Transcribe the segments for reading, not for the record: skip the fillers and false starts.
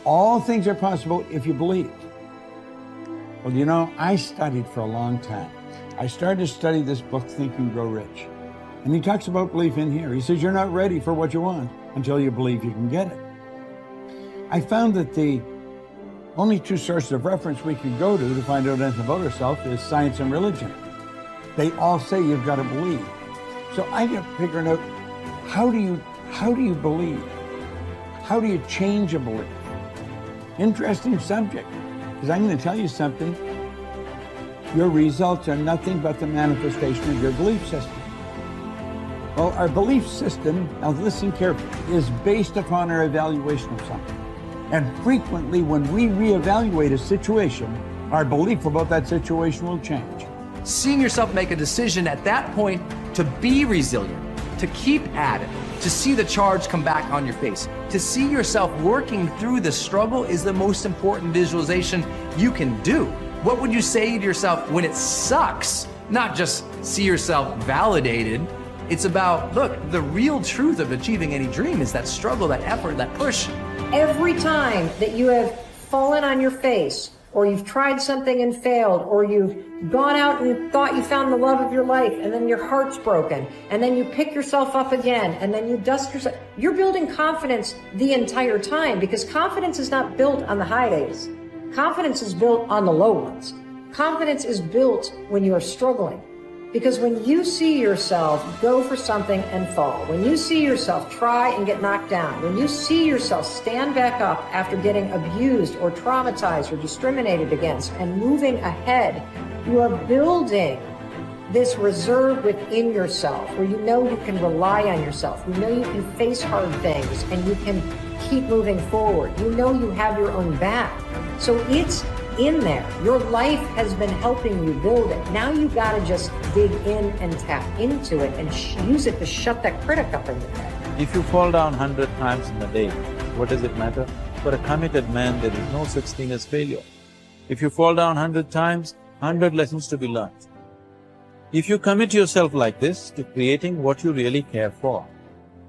All things are possible if you believe. Well, you know, I studied for a long time. I started to study this book, Think and Grow Rich. And he talks about belief in here. He says, you're not ready for what you want until you believe you can get it. I found that the only two sources of reference we can go to find out anything about ourselves is science and religion. They all say you've got to believe. So I get figuring out, how do you believe? How do you change a belief? Interesting subject, because I'm going to tell you something. Your results are nothing but the manifestation of your belief system. Well, our belief system, now listen carefully, is based upon our evaluation of something. And frequently when we reevaluate a situation, our belief about that situation will change. Seeing yourself make a decision at that point to be resilient, to keep at it, to see the charge come back on your face, to see yourself working through the struggle is the most important visualization you can do. What would you say to yourself when it sucks? Not just see yourself validated. It's about, look, the real truth of achieving any dream is that struggle, that effort, that push. Every time that you have fallen on your face, or you've tried something and failed, or you've gone out and you thought you found the love of your life, and then your heart's broken, and then you pick yourself up again, and then you dust yourself, you're building confidence the entire time, because confidence is not built on the high days. Confidence is built on the low ones. Confidence is built when you are struggling. Because when you see yourself go for something and fall, when you see yourself try and get knocked down, when you see yourself stand back up after getting abused or traumatized or discriminated against and moving ahead, you are building this reserve within yourself where you know you can rely on yourself, you know you can face hard things and you can keep moving forward. You know you have your own back. So it's in there. Your life has been helping you build it. Now you got to just dig in and tap into it and use it to shut that critic up in your head. If you fall down 100 times in a day, what does it matter? For a committed man, there is no such thing as failure. If you fall down 100 times, 100 lessons to be learned. If you commit yourself like this to creating what you really care for,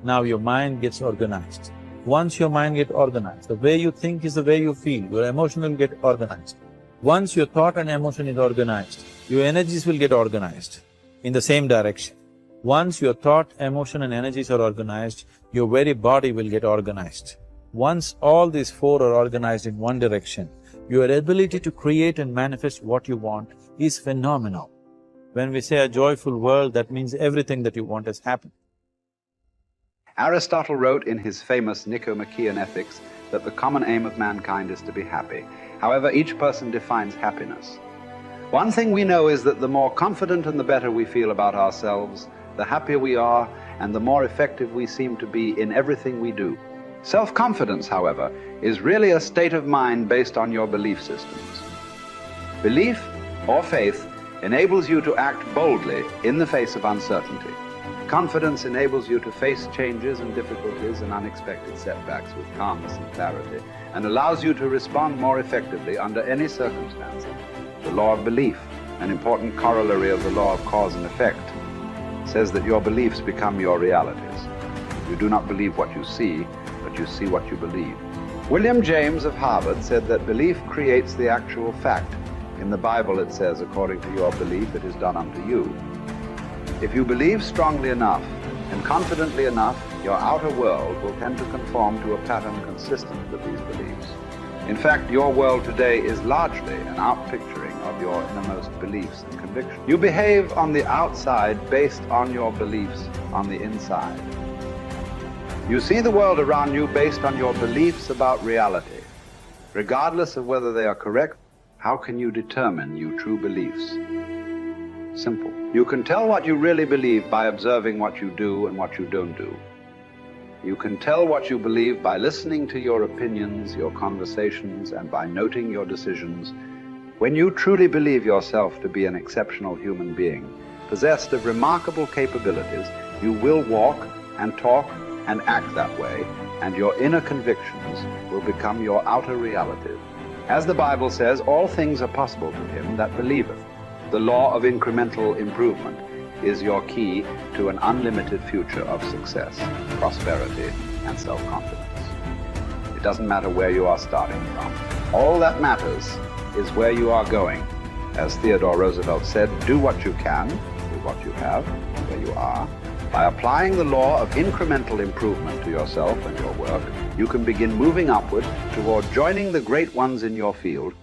now your mind gets organized. Once your mind gets organized, the way you think is the way you feel, your emotion will get organized. Once your thought and emotion is organized, your energies will get organized in the same direction. Once your thought, emotion and energies are organized, your very body will get organized. Once all these four are organized in one direction, your ability to create and manifest what you want is phenomenal. When we say a joyful world, that means everything that you want has happened. Aristotle wrote in his famous Nicomachean Ethics that the common aim of mankind is to be happy. However, each person defines happiness. One thing we know is that the more confident and the better we feel about ourselves, the happier we are and the more effective we seem to be in everything we do. Self-confidence, however, is really a state of mind based on your belief systems. Belief or faith enables you to act boldly in the face of uncertainty. Confidence enables you to face changes and difficulties and unexpected setbacks with calmness and clarity, and allows you to respond more effectively under any circumstances. The law of belief, an important corollary of the law of cause and effect, says that your beliefs become your realities. You do not believe what you see, but you see what you believe. William James of Harvard said that belief creates the actual fact. In the Bible it says, according to your belief, it is done unto you. If you believe strongly enough and confidently enough, your outer world will tend to conform to a pattern consistent with these beliefs. In fact, your world today is largely an outpicturing of your innermost beliefs and convictions. You behave on the outside based on your beliefs on the inside. You see the world around you based on your beliefs about reality. Regardless of whether they are correct, how can you determine your true beliefs? Simple. You can tell what you really believe by observing what you do and what you don't do. You can tell what you believe by listening to your opinions, your conversations, and by noting your decisions. When you truly believe yourself to be an exceptional human being, possessed of remarkable capabilities, you will walk and talk and act that way, and your inner convictions will become your outer realities. As the Bible says, all things are possible to him that believeth. The law of incremental improvement is your key to an unlimited future of success, prosperity, and self-confidence. It doesn't matter where you are starting from. All that matters is where you are going. As Theodore Roosevelt said, do what you can with what you have, where you are. By applying the law of incremental improvement to yourself and your work, you can begin moving upward toward joining the great ones in your field.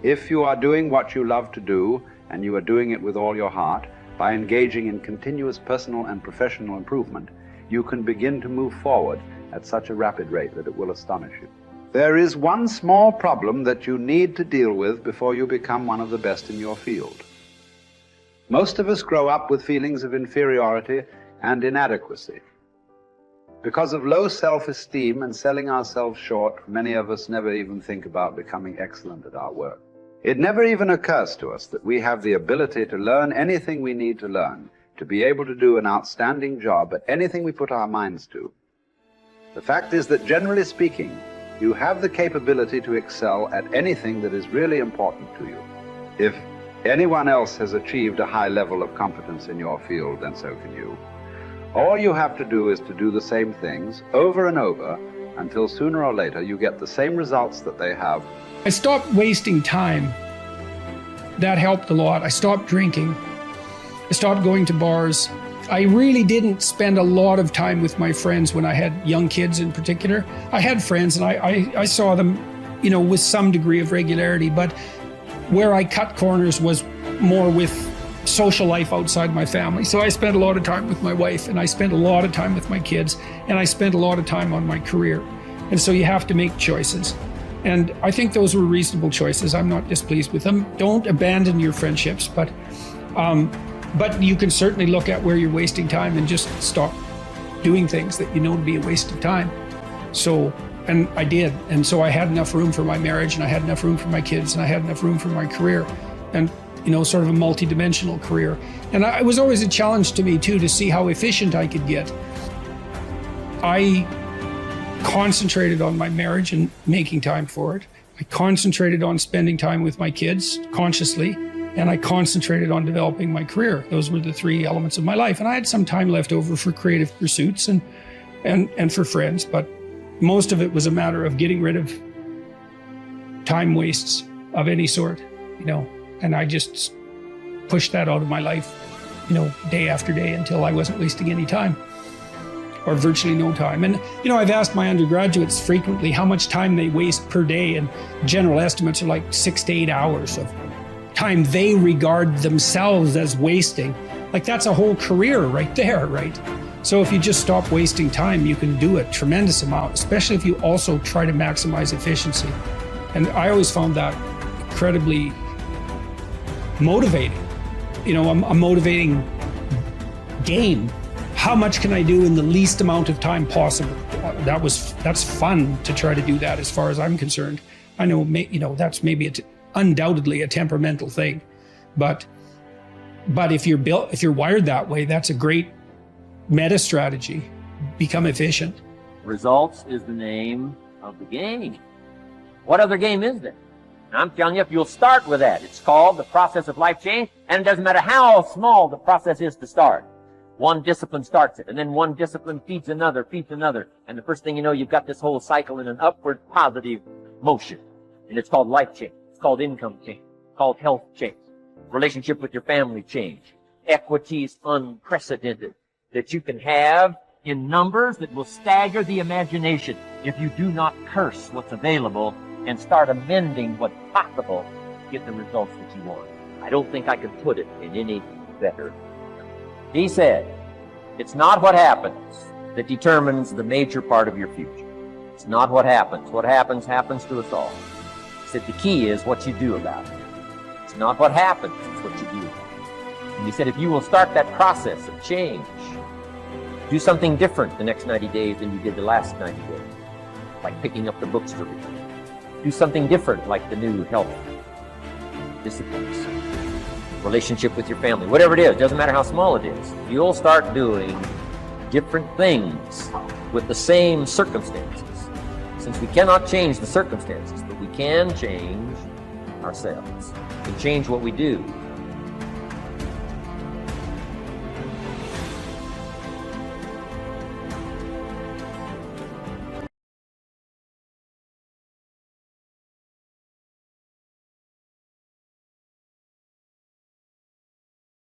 If you are doing what you love to do, and you are doing it with all your heart, by engaging in continuous personal and professional improvement, you can begin to move forward at such a rapid rate that it will astonish you. There is one small problem that you need to deal with before you become one of the best in your field. Most of us grow up with feelings of inferiority and inadequacy. Because of low self-esteem and selling ourselves short, many of us never even think about becoming excellent at our work. It never even occurs to us that we have the ability to learn anything we need to learn, to be able to do an outstanding job at anything we put our minds to. The fact is that, generally speaking, you have the capability to excel at anything that is really important to you. If anyone else has achieved a high level of competence in your field, then so can you. All you have to do is to do the same things over and over until sooner or later you get the same results that they have. I stopped wasting time. That helped a lot. I stopped drinking. I stopped going to bars. I really didn't spend a lot of time with my friends when I had young kids in particular. I had friends and I saw them, you know, with some degree of regularity, but where I cut corners was more with social life outside my family. So I spent a lot of time with my wife, and I spent a lot of time with my kids, and I spent a lot of time on my career. And so you have to make choices. And I think those were reasonable choices. I'm not displeased with them. Don't abandon your friendships, but you can certainly look at where you're wasting time and just stop doing things that you know to be a waste of time. So, and I did. And so I had enough room for my marriage, and I had enough room for my kids, and I had enough room for my career. And you know, sort of a multi-dimensional career. And it was always a challenge to me too, to see how efficient I could get. I concentrated on my marriage and making time for it. I concentrated on spending time with my kids consciously, and I concentrated on developing my career. Those were the three elements of my life. And I had some time left over for creative pursuits and for friends, but most of it was a matter of getting rid of time wastes of any sort, you know. And I just pushed that out of my life, you know, day after day until I wasn't wasting any time, or virtually no time. And, you know, I've asked my undergraduates frequently how much time they waste per day, and general estimates are like 6 to 8 hours of time they regard themselves as wasting. Like, that's a whole career right there, right? So if you just stop wasting time, you can do a tremendous amount, especially if you also try to maximize efficiency. And I always found that incredibly motivating. You know, a motivating game. How much can I do in the least amount of time possible? That's fun to try to do that, as far as I'm concerned. I know, you know, that's maybe undoubtedly a temperamental thing, but if you're wired that way, that's a great meta strategy. Become efficient. Results is the name of the game. What other game is there? I'm telling you, if you'll start with that, it's called the process of life change, and it doesn't matter how small the process is to start. One discipline starts it, and then one discipline feeds another, and the first thing you know, you've got this whole cycle in an upward positive motion. And it's called life change. It's called income change. It's called health change. Relationship with your family change. Equities unprecedented that you can have in numbers that will stagger the imagination if you do not curse what's available and start amending what's possible to get the results that you want. I don't think I can put it in any better. He said, it's not what happens that determines the major part of your future. It's not what happens. What happens to us all. He said, the key is what you do about it. It's not what happens, it's what you do about it. And he said, if you will start that process of change, do something different the next 90 days than you did the last 90 days, like picking up the books to read. Do something different, like the new health disciplines, relationship with your family, whatever it is, doesn't matter how small it is. You'll start doing different things with the same circumstances. Since we cannot change the circumstances, but we can change ourselves. We can change what we do.